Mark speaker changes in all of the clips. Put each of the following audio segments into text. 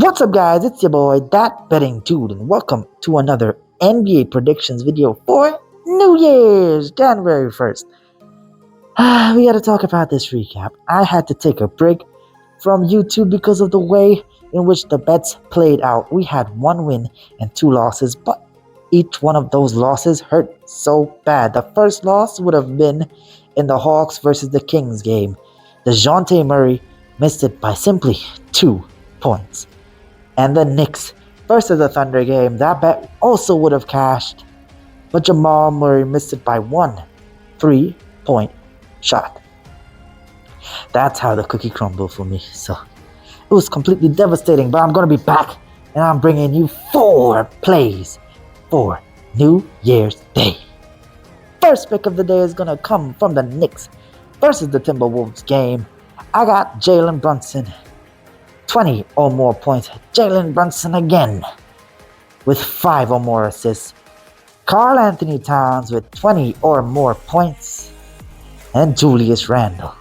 Speaker 1: What's up, guys? It's your boy, That Betting Dude, and welcome to another NBA predictions video for New Year's, January 1st. We gotta talk about this recap. I had to take a break from YouTube because of the way in which the bets played out. We had one win and two losses, but each one of those losses hurt so bad. The first loss would have been in the Hawks versus the Kings game. DeJounte Murray missed it by simply 2 points. And the Knicks versus the Thunder game, that bet also would have cashed, but Jamal Murray missed it by 1 3-point shot. That's how the cookie crumbled for me. So it was completely devastating, but I'm going to be back and I'm bringing you 4 plays for New Year's Day. First pick of the day is going to come from the Knicks versus the Timberwolves game. I got Jalen Brunson, 20 or more points. Jalen Brunson again with 5 or more assists. Karl Anthony Towns with 20 or more points. And Julius Randle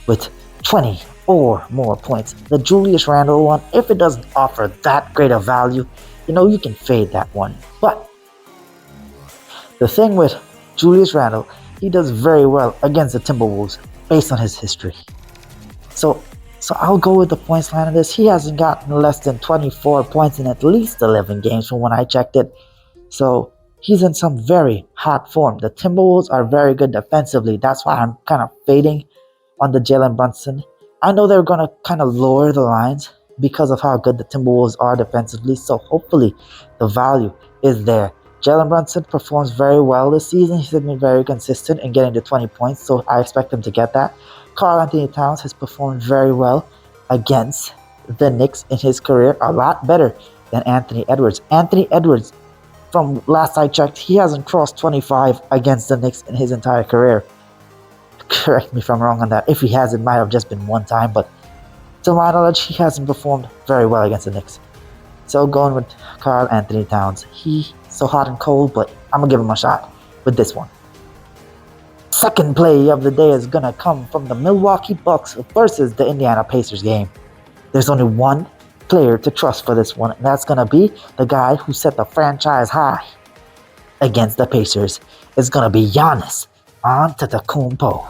Speaker 1: with 20 or more points. The Julius Randle one, if it doesn't offer that great a value, you can fade that one. But the thing with Julius Randle, he does very well against the Timberwolves based on his history. So I'll go with the points line of this. He hasn't gotten less than 24 points in at least 11 games from when I checked it. So he's in some very hot form. The Timberwolves are very good defensively. That's why I'm kind of fading on the Jalen Brunson. I know they're going to kind of lower the lines because of how good the Timberwolves are defensively. So hopefully the value is there. Jalen Brunson performs very well this season. He's been very consistent in getting to 20 points. So I expect him to get that. Karl Anthony Towns has performed very well against the Knicks in his career, a lot better than Anthony Edwards. Anthony Edwards, from last I checked, he hasn't crossed 25 against the Knicks in his entire career. Correct me if I'm wrong on that. If he has, it might have just been one time, but to my knowledge, he hasn't performed very well against the Knicks. So going with Karl Anthony Towns. He's so hot and cold, but I'm going to give him a shot with this one. Second play of the day is going to come from the Milwaukee Bucks versus the Indiana Pacers game. There's only one player to trust for this one, and that's going to be the guy who set the franchise high against the Pacers. It's going to be Giannis Antetokounmpo.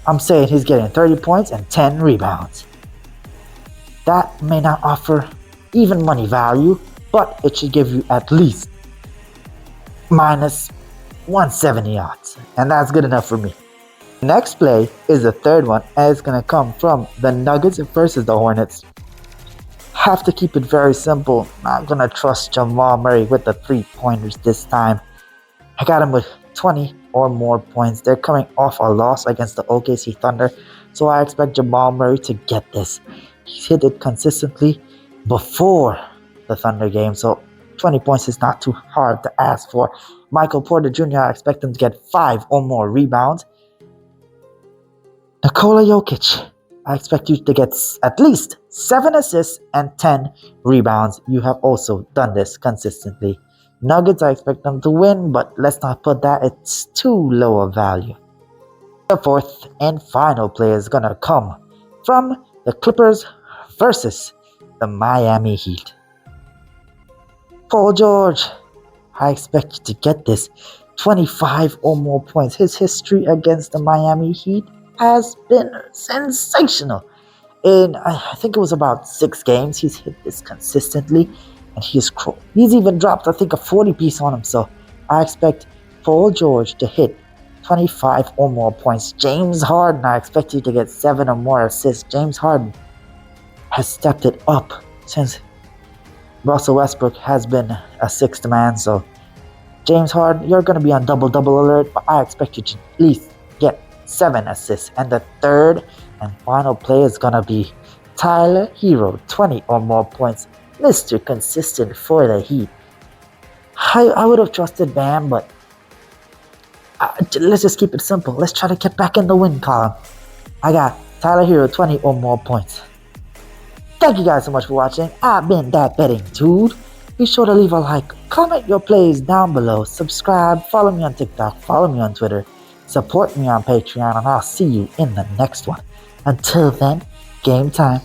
Speaker 1: I'm saying he's getting 30 points and 10 rebounds. That may not offer even money value, but it should give you at least minus 170 odds, and that's good enough for me. Next play is the third one, and it's going to come from the Nuggets versus the Hornets. Have to keep it very simple. Not going to trust Jamal Murray with the 3-pointers this time. I got him with 20 or more points. They're coming off a loss against the OKC Thunder, so I expect Jamal Murray to get this. He's hit it consistently before the Thunder game, so 20 points is not too hard to ask for. Michael Porter Jr., I expect him to get 5 or more rebounds. Nikola Jokic, I expect you to get at least 7 assists and 10 rebounds. You have also done this consistently. Nuggets, I expect them to win, but let's not put that. It's too low a value. The fourth and final play is going to come from the Clippers versus the Miami Heat. Paul George, I expect you to get this 25 or more points. His history against the Miami Heat has been sensational. In I think it was about 6 games, he's hit this consistently, and he's even dropped, I think, a 40 piece on him. So I expect Paul George to hit 25 or more points. James Harden, I expect you to get 7 or more assists. James Harden has stepped it up since Russell Westbrook has been a 6th man. So James Harden, you're going to be on double-double alert, but I expect you to at least get 7 assists. And the third and final play is going to be Tyler Hero, 20 or more points. Mr. Consistent for the Heat. I would have trusted Bam, but let's just keep it simple. Let's try to get back in the win column. I got Tyler Hero, 20 or more points. Thank you guys so much for watching. I've been That Betting Dude. Be sure to leave a like, comment your plays down below, subscribe, follow me on TikTok, follow me on Twitter, support me on Patreon, and I'll see you in the next one. Until then, game time.